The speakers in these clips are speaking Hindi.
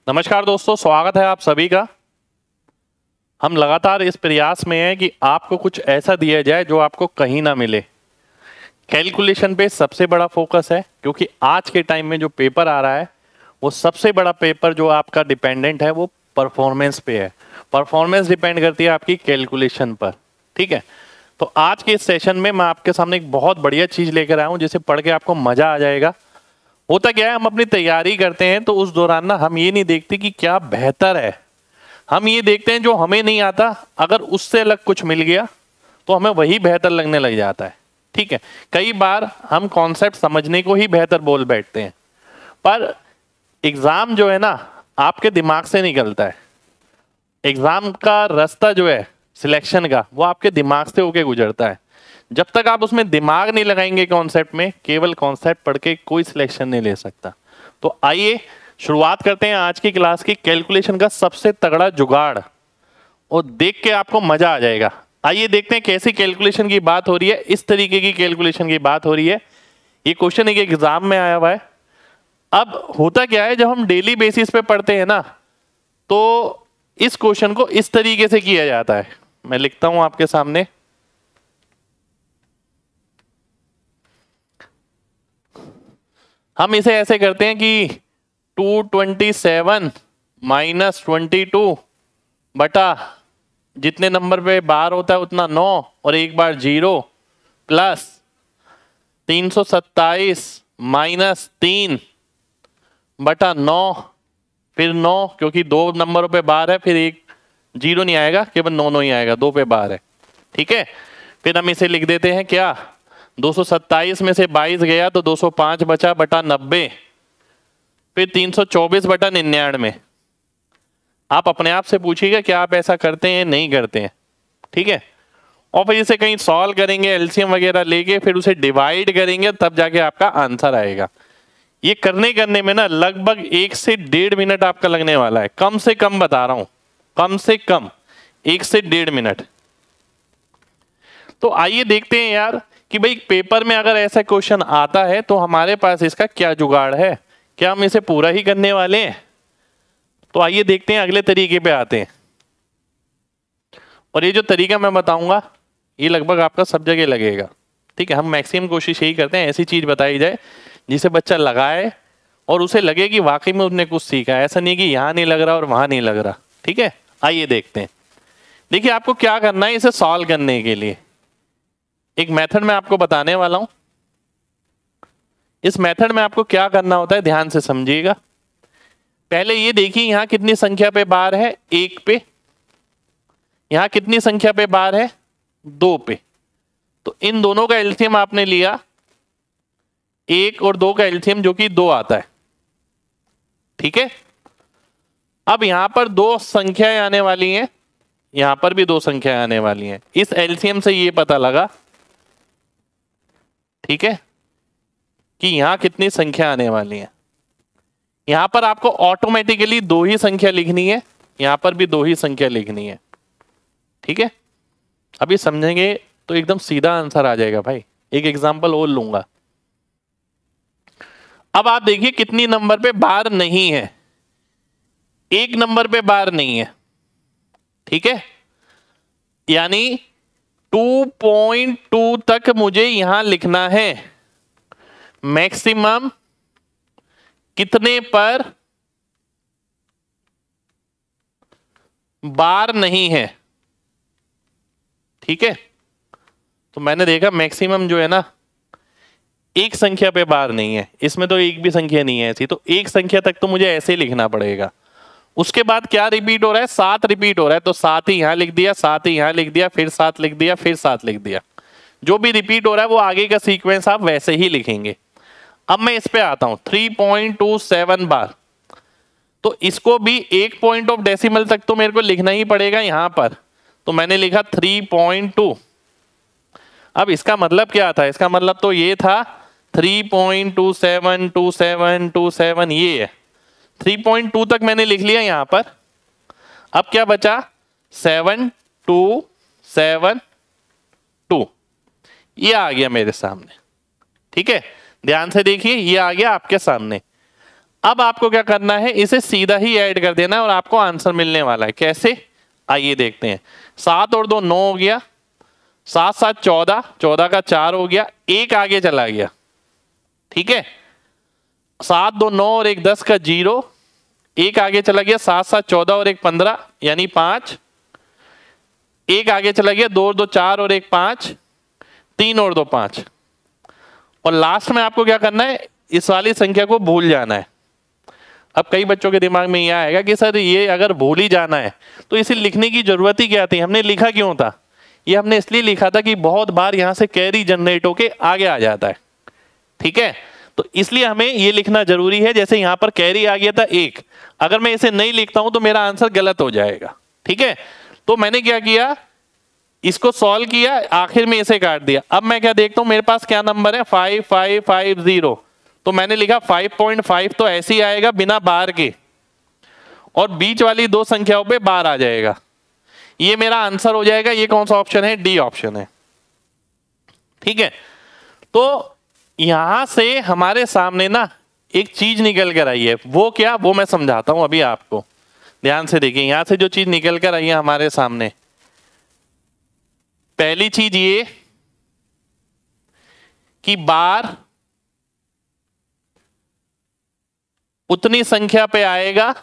नमस्कार दोस्तों, स्वागत है आप सभी का। हम लगातार इस प्रयास में हैं कि आपको कुछ ऐसा दिया जाए जो आपको कहीं ना मिले। कैलकुलेशन पे सबसे बड़ा फोकस है, क्योंकि आज के टाइम में जो पेपर आ रहा है वो सबसे बड़ा पेपर जो आपका डिपेंडेंट है वो परफॉर्मेंस पे है। परफॉर्मेंस डिपेंड करती है आपकी कैलकुलेशन पर। ठीक है, तो आज के इस सेशन में मैं आपके सामने एक बहुत बढ़िया चीज लेकर आया हूं जिसे पढ़ के आपको मजा आ जाएगा। होता क्या है, हम अपनी तैयारी करते हैं तो उस दौरान ना हम ये नहीं देखते कि क्या बेहतर है, हम ये देखते हैं जो हमें नहीं आता, अगर उससे अलग कुछ मिल गया तो हमें वही बेहतर लगने लग जाता है। ठीक है, कई बार हम कॉन्सेप्ट समझने को ही बेहतर बोल बैठते हैं, पर एग्जाम जो है ना आपके दिमाग से निकलता है। एग्जाम का रास्ता जो है सिलेक्शन का वो आपके दिमाग से होके गुजरता है। जब तक आप उसमें दिमाग नहीं लगाएंगे कॉन्सेप्ट में, केवल कॉन्सेप्ट पढ़ के कोई सिलेक्शन नहीं ले सकता। तो आइए शुरुआत करते हैं आज की क्लास की कैलकुलेशन का सबसे तगड़ा जुगाड़, और देख के आपको मजा आ जाएगा। आइए देखते हैं कैसी कैलकुलेशन की बात हो रही है। इस तरीके की कैलकुलेशन की बात हो रही है। ये क्वेश्चन एक एग्जाम में आया हुआ है। अब होता क्या है, जब हम डेली बेसिस पे पढ़ते हैं ना तो इस क्वेश्चन को इस तरीके से किया जाता है। मैं लिखता हूं आपके सामने। हम इसे ऐसे करते हैं कि 227 माइनस 22 बटा जितने नंबर पे बार होता है उतना 9 और एक बार 0 प्लस 327 माइनस 3 बटा 9 फिर 9, क्योंकि 2 नंबरों पे बार है, फिर एक 0 नहीं आएगा, केवल 9 ही आएगा, 2 पे बार है। ठीक है, फिर हम इसे लिख देते हैं क्या, 227 में से 22 गया तो 205 बचा बटा 90, फिर 324 बटा 99। आप अपने आप से पूछिएगा क्या आप ऐसा करते हैं नहीं करते हैं। ठीक है, और फिर इसे कहीं सॉल्व करेंगे एलसीएम वगैरह लेके, फिर उसे डिवाइड करेंगे, तब जाके आपका आंसर आएगा। ये करने में ना लगभग 1 से 1.5 मिनट आपका लगने वाला है, कम से कम बता रहा हूं, कम से कम 1 से 1.5 मिनट। तो आइए देखते हैं यार कि भाई पेपर में अगर ऐसा क्वेश्चन आता है तो हमारे पास इसका क्या जुगाड़ है, क्या हम इसे पूरा ही करने वाले हैं। तो आइए देखते हैं, अगले तरीके पे आते हैं। और ये जो तरीका मैं बताऊंगा ये लगभग आपका सब जगह लगेगा। ठीक है, हम मैक्सिमम कोशिश यही करते हैं ऐसी चीज बताई जाए जिसे बच्चा लगाए और उसे लगे कि वाकई में उसने कुछ सीखा है। ऐसा नहीं कि यहां नहीं लग रहा और वहां नहीं लग रहा। ठीक है, आइए देखते हैं। देखिए आपको क्या करना है, इसे सॉल्व करने के लिए एक मेथड मैं आपको बताने वाला हूं। इस मेथड में आपको क्या करना होता है ध्यान से समझिएगा। पहले ये देखिए यहां कितनी संख्या पे बार है, 1 पे। यहां कितनी संख्या पे बार है, 2 पे। तो इन दोनों का एलसीएम आपने लिया, 1 और 2 का एलसीएम जो कि 2 आता है। ठीक है, अब यहां पर 2 संख्याएं आने वाली हैं, यहां पर भी 2 संख्याएं आने वाली हैं। इस एलसीएम से ये पता लगा, ठीक है, कि यहां कितनी संख्या आने वाली है। यहां पर आपको ऑटोमेटिकली 2 ही संख्या लिखनी है, यहां पर भी 2 ही संख्या लिखनी है। ठीक है, अभी समझेंगे तो एकदम सीधा आंसर आ जाएगा भाई। एक एग्जांपल और लूंगा। अब आप देखिए कितनी नंबर पे बार नहीं है, 1 नंबर पे बार नहीं है। ठीक है, यानी 2.2 तक मुझे यहां लिखना है। मैक्सिमम कितने पर बार नहीं है। ठीक है, तो मैंने देखा मैक्सिमम जो है ना 1 संख्या पे बार नहीं है, इसमें तो एक भी संख्या नहीं है ऐसी, तो 1 संख्या तक तो मुझे ऐसे ही लिखना पड़ेगा। उसके बाद क्या रिपीट हो रहा है, 7 रिपीट हो रहा है, तो 7 ही यहां लिख दिया, 7 ही यहां लिख दिया, फिर 7 लिख दिया, फिर 7 लिख दिया। जो भी रिपीट हो रहा है वो आगे का सीक्वेंस आप वैसे ही लिखेंगे। अब मैं इस पे आता हूं, 3.27 बार, तो इसको भी 1 पॉइंट ऑफ डेसिमल तक तो मेरे को लिखना ही पड़ेगा यहां पर। तो मैंने लिखा 3.2। अब इसका मतलब क्या था, इसका मतलब तो ये था 3.272727, ये है 3.2 तक मैंने लिख लिया यहां पर। अब क्या बचा, 7272, ये आ गया मेरे सामने। ठीक है, ध्यान से देखिए, ये आ गया आपके सामने। अब आपको क्या करना है, इसे सीधा ही ऐड कर देना है और आपको आंसर मिलने वाला है। कैसे, आइए देखते हैं। 7 और 2 9 हो गया, 7 7 14, 14 का 4 हो गया, एक आगे चला गया। ठीक है, 7 2 9 और 1 10 का 0, एक आगे चला गया। 7 7 14 और 1 15 यानी 5, एक आगे चला गया। 2 और 2 4 और 1 5, 3 और 2 5। और लास्ट में आपको क्या करना है, इस वाली संख्या को भूल जाना है। अब कई बच्चों के दिमाग में यह आएगा कि सर ये अगर भूल ही जाना है तो इसे लिखने की जरूरत ही क्या थी, हमने लिखा क्यों था? ये हमने इसलिए लिखा था कि बहुत बार यहां से कैरी जनरेट होके आगे आ जाता है। ठीक है, तो इसलिए हमें ये लिखना जरूरी है। जैसे यहां पर कैरी आ गया था 1, अगर मैं इसे नहीं लिखता हूं तो मेरा आंसर गलत हो जाएगा। ठीक है, तो मैंने क्या किया, इसको सॉल्व किया, आखिर में इसे काट दिया। अब मैं क्या देखता हूं, मेरे पास क्या नंबर है, 5550, तो मैंने लिखा 5.5 तो ऐसे ही आएगा बिना बार के, और बीच वाली दो संख्याओं पे बार आ जाएगा। ये मेरा आंसर हो जाएगा। ये कौन सा ऑप्शन है, डी ऑप्शन है। ठीक है, तो यहां से हमारे सामने ना एक चीज निकल कर आई है, वो क्या, वो मैं समझाता हूं अभी आपको। ध्यान से देखिए, यहां से जो चीज निकल कर आई है हमारे सामने, पहली चीज ये कि बार उतनी संख्या पे आएगा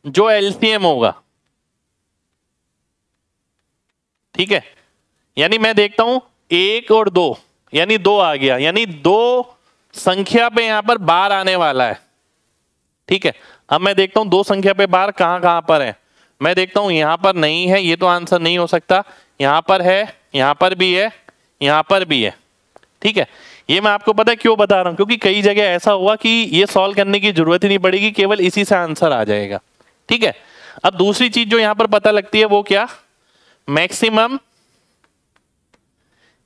जो एलसीएम होगा। ठीक है, यानी मैं देखता हूं 1 और 2, यानी 2 आ गया, यानी 2 संख्या पे यहां पर बार आने वाला है। ठीक है, अब मैं देखता हूं 2 संख्या पे बार कहां कहां पर है। मैं देखता हूं यहां पर नहीं है, ये तो आंसर नहीं हो सकता। यहां पर है, यहां पर भी है, यहां पर भी है। ठीक है, ये मैं आपको पता है क्यों बता रहा हूं, क्योंकि कई जगह ऐसा हुआ कि ये सॉल्व करने की जरूरत ही नहीं पड़ेगी, केवल इसी से आंसर आ जाएगा। ठीक है, अब दूसरी चीज जो यहां पर पता लगती है वो क्या, मैक्सिमम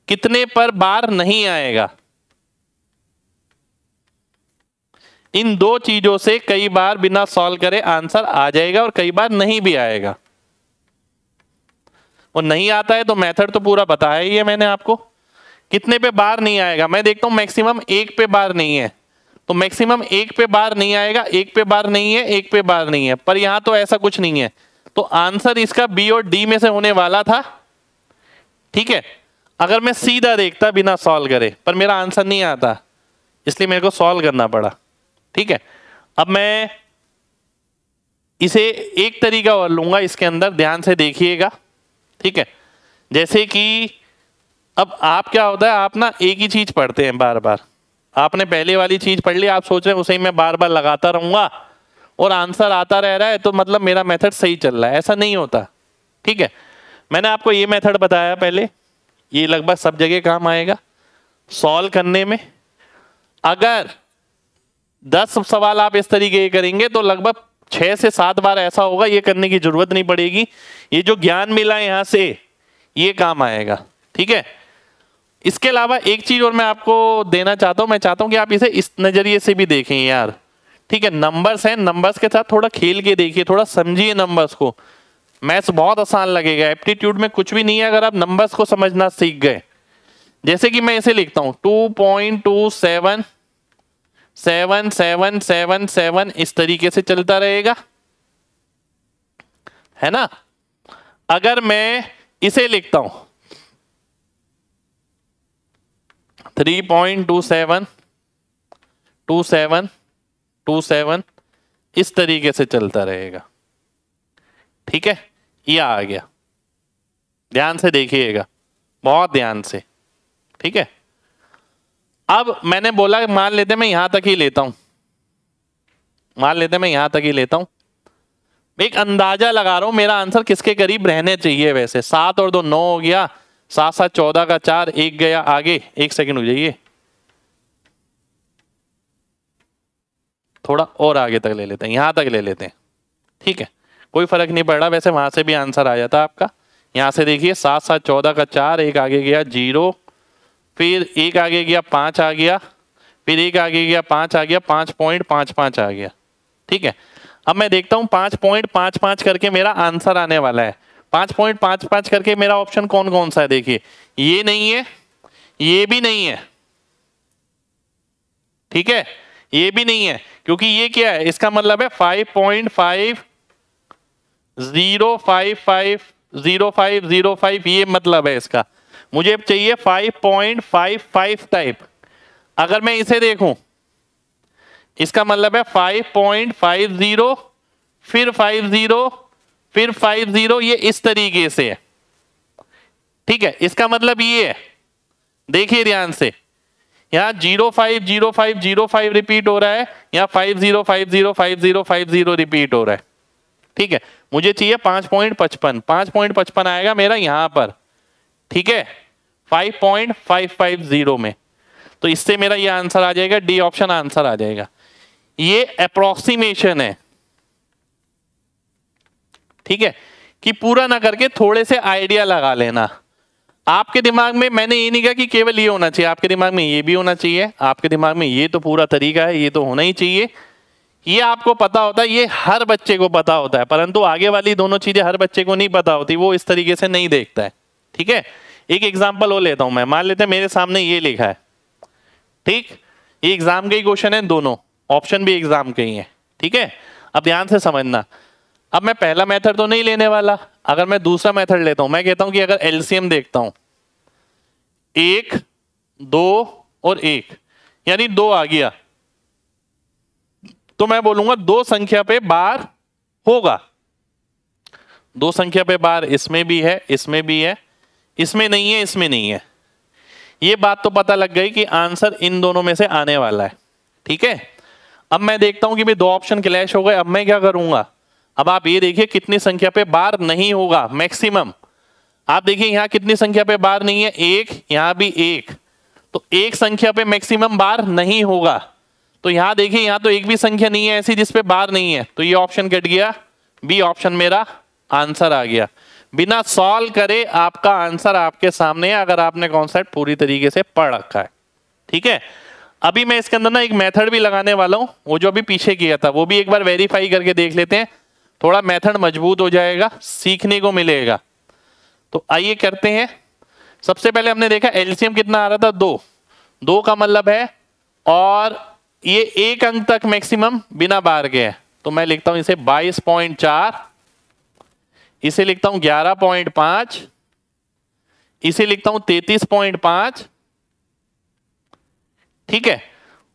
कितने पर बार नहीं आएगा। इन दो चीजों से कई बार बिना सॉल्व करे आंसर आ जाएगा और कई बार नहीं भी आएगा। और नहीं आता है तो मेथड तो पूरा बताया ही है मैंने आपको। कितने पे बार नहीं आएगा, मैं देखता हूं मैक्सिमम 1 पे बार नहीं है, तो मैक्सिमम 1 पे बार नहीं आएगा। 1 पे बार नहीं है, 1 पे बार नहीं है, पर यहां तो ऐसा कुछ नहीं है, तो आंसर इसका बी और डी में से होने वाला था। ठीक है, अगर मैं सीधा देखता बिना सॉल्व करे, पर मेरा आंसर नहीं आता, इसलिए मेरे को सॉल्व करना पड़ा। ठीक है, अब मैं इसे एक तरीका और लूंगा इसके अंदर, ध्यान से देखिएगा। ठीक है, जैसे कि अब आप क्या होता है, आप ना एक ही चीज पढ़ते हैं बार बार। आपने पहले वाली चीज पढ़ ली, आप सोच रहे हैं उसे ही मैं बार बार लगाता रहूंगा और आंसर आता रह रहा है, तो मतलब मेरा मेथड सही चल रहा है। ऐसा नहीं होता। ठीक है, मैंने आपको ये मेथड बताया पहले, ये लगभग सब जगह काम आएगा सॉल्व करने में। अगर 10 सवाल आप इस तरीके के करेंगे तो लगभग 6 से 7 बार ऐसा होगा, ये करने की जरूरत नहीं पड़ेगी। ये जो ज्ञान मिला यहां से ये काम आएगा। ठीक है, इसके अलावा एक चीज और मैं आपको देना चाहता हूं, मैं चाहता हूं कि आप इसे इस नजरिए से भी देखें यार। ठीक है, नंबर्स हैं, नंबर्स के साथ थोड़ा खेल के देखिए, थोड़ा समझिए नंबर्स को। मैथ्स बहुत आसान लगेगा, एप्टीट्यूड में कुछ भी नहीं है अगर आप नंबर्स को समझना सीख गए। जैसे कि मैं इसे लिखता हूं 2.2777777, इस तरीके से चलता रहेगा, है ना। अगर मैं इसे लिखता हूं 3.272727, इस तरीके से चलता रहेगा। ठीक है, ये आ गया, ध्यान से देखिएगा, बहुत ध्यान से। ठीक है, अब मैंने बोला मान लेते मैं यहां तक ही लेता हूं, मान लेते मैं यहां तक ही लेता हूं, एक अंदाजा लगा रहा हूं मेरा आंसर किसके करीब रहने चाहिए। वैसे 7 और 2 9 हो गया, 7 7 14 का 4, एक गया आगे। एक सेकंड हो जाइए, थोड़ा और आगे तक ले लेते हैं, यहां तक ले लेते हैं। ठीक है, कोई फर्क नहीं पड़ रहा, वैसे वहां से भी आंसर आ जाता आपका। यहां से देखिए 7 7 14 का 4, एक आगे गया 0, फिर एक आगे गया 5 आ गया, फिर एक आगे गया 5 आ गया, 5.55 आ गया। ठीक है, अब मैं देखता हूं 5.55 करके मेरा आंसर आने वाला है। 5.55 करके मेरा ऑप्शन कौन कौन सा है देखिए, ये नहीं है, ये भी नहीं है, ठीक है, ये भी नहीं है, क्योंकि ये क्या है, इसका मतलब है 5.505550505, ये मतलब है इसका। मुझे चाहिए 5.55 टाइप। अगर मैं इसे देखूं, इसका मतलब है 5.50 फिर 50 फिर 50, ये इस तरीके से है, ठीक है। इसका मतलब ये है, देखिए ध्यान से, यहाँ 050505 रिपीट हो रहा है, यहाँ 50505050 रिपीट हो रहा है, ठीक है। मुझे चाहिए 5.55, 5.55 आएगा मेरा यहां पर, ठीक है, 5.550 में। तो इससे मेरा ये आंसर आ जाएगा, डी ऑप्शन आंसर आ जाएगा। ये अप्रोक्सीमेशन है, ठीक है, कि पूरा ना करके थोड़े से आइडिया लगा लेना। आपके दिमाग में, मैंने ये नहीं कहा कि केवल ये होना चाहिए, आपके दिमाग में ये भी होना चाहिए, आपके दिमाग में ये तो पूरा तरीका है, ये तो होना ही चाहिए, ये आपको पता होता है, ये हर बच्चे को पता होता है, परंतु आगे वाली दोनों चीजें हर बच्चे को नहीं पता होती, वो इस तरीके से नहीं देखता है, ठीक है। एक एग्जांपल और लेता हूं मैं, मान लेते हैं मेरे सामने ये लिखा है, ठीक, ये एग्जाम के ही क्वेश्चन है, दोनों ऑप्शन भी एग्जाम के ही है, ठीक है। अब ध्यान से समझना, अब मैं पहला मेथड तो नहीं लेने वाला, अगर मैं दूसरा मेथड लेता हूं, मैं कहता हूं कि अगर एलसीएम देखता हूं, 1 2 और 1 यानी 2 आ गया, तो मैं बोलूंगा 2 संख्या पे बार होगा, 2 संख्या पे बार इसमें भी है, इसमें भी है, इसमें नहीं है, इसमें नहीं है। ये बात तो पता लग गई कि आंसर इन दोनों में से आने वाला है, ठीक है। अब मैं देखता हूं कि भाई 2 ऑप्शन क्लैश हो गए, अब मैं क्या करूंगा, अब आप ये देखिए कितनी संख्या पे बार नहीं होगा मैक्सिमम। आप देखिए यहां कितनी संख्या पे बार नहीं है, 1, यहां भी 1, तो 1 संख्या पे मैक्सिमम बार नहीं होगा। तो यहां देखिए, यहां तो एक भी संख्या नहीं है ऐसी जिसपे बार नहीं है, तो ये ऑप्शन कट गया, बी ऑप्शन मेरा आंसर आ गया। बिना सॉल्व करे आपका आंसर आपके सामने है, अगर आपने कॉन्सेप्ट पूरी तरीके से पढ़ रखा है, ठीक है। अभी मैं इसके अंदर ना एक मेथड भी लगाने वाला हूं, वो जो अभी पीछे किया था वो भी एक बार वेरीफाई करके देख लेते हैं, थोड़ा मेथड मजबूत हो जाएगा, सीखने को मिलेगा। तो आइए करते हैं। सबसे पहले हमने देखा एलसीएम कितना आ रहा था, 2, 2 का मतलब है, और ये 1 अंक तक मैक्सिमम बिना बार के है, तो मैं लिखता हूं इसे 22.4, इसे लिखता हूं 11.5, इसे लिखता हूं 33.5, ठीक है।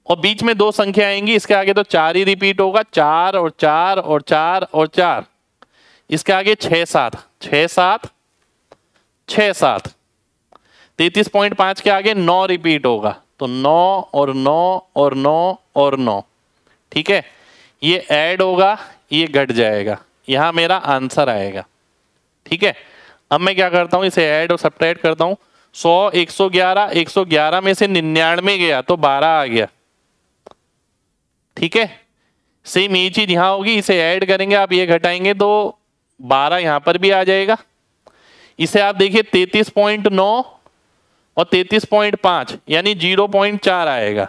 और बीच में 2 संख्या आएंगी, इसके आगे तो 4 ही रिपीट होगा, 4 और 4 और 4 और 4, इसके आगे 6 7 6 7 6 7, 33.5 के आगे 9 रिपीट होगा, तो 9 और 9 और 9 और 9, ठीक है। ये ऐड होगा, ये घट जाएगा, यहां मेरा आंसर आएगा, ठीक है। अब मैं क्या करता हूं, इसे ऐड और सब्ट्रैक्ट करता हूं, 100 111, 111 में से 99 गया तो 12 आ गया, ठीक है। सेम ये चीज यहां होगी, इसे ऐड करेंगे, आप ये घटाएंगे तो 12 यहां पर भी आ जाएगा। इसे आप देखिए 33.9 और 33.5 यानी 0.4 आएगा,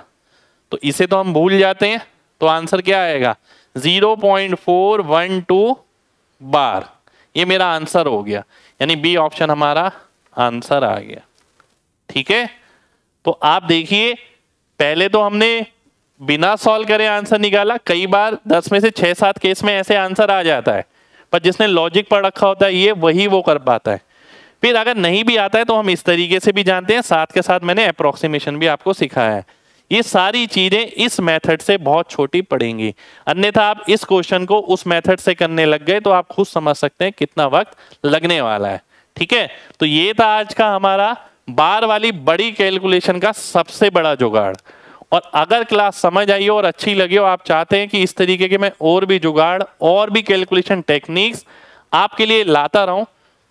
तो इसे तो हम भूल जाते हैं, तो आंसर क्या आएगा 0.412 बार, ये मेरा आंसर हो गया, यानी बी ऑप्शन हमारा आंसर आ गया, ठीक है। तो आप देखिए पहले तो हमने बिना सॉल्व करे आंसर निकाला, कई बार 10 में से 6-7 केस में ऐसे आंसर आ जाता है, पर जिसने लॉजिक पढ़ रखा होता है ये वही वो कर पाता है। फिर अगर नहीं भी आता है तो हम इस तरीके से भी जानते हैं, साथ के साथ मैंने अप्रोक्सीमेशन भी आपको सिखाया है। ये सारी चीजें इस मेथड से बहुत छोटी पड़ेंगी, अन्यथा आप इस क्वेश्चन को उस मेथड से करने लग गए तो आप खुद समझ सकते हैं कितना वक्त लगने वाला है, ठीक है। तो ये था आज का हमारा बार वाली बड़ी कैलकुलेशन का सबसे बड़ा जुगाड़। और अगर क्लास समझ आई हो और अच्छी लगी हो, आप चाहते हैं कि इस तरीके के मैं और भी जुगाड़ और भी कैलकुलेशन टेक्निक्स आपके लिए लाता रहूं,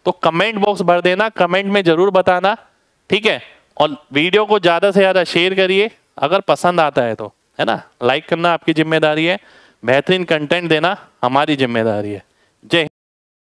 तो कमेंट बॉक्स भर देना, कमेंट में जरूर बताना, ठीक है। और वीडियो को ज्यादा से ज्यादा शेयर करिए, अगर पसंद आता है तो, है ना, लाइक करना आपकी जिम्मेदारी है, बेहतरीन कंटेंट देना हमारी जिम्मेदारी है। जय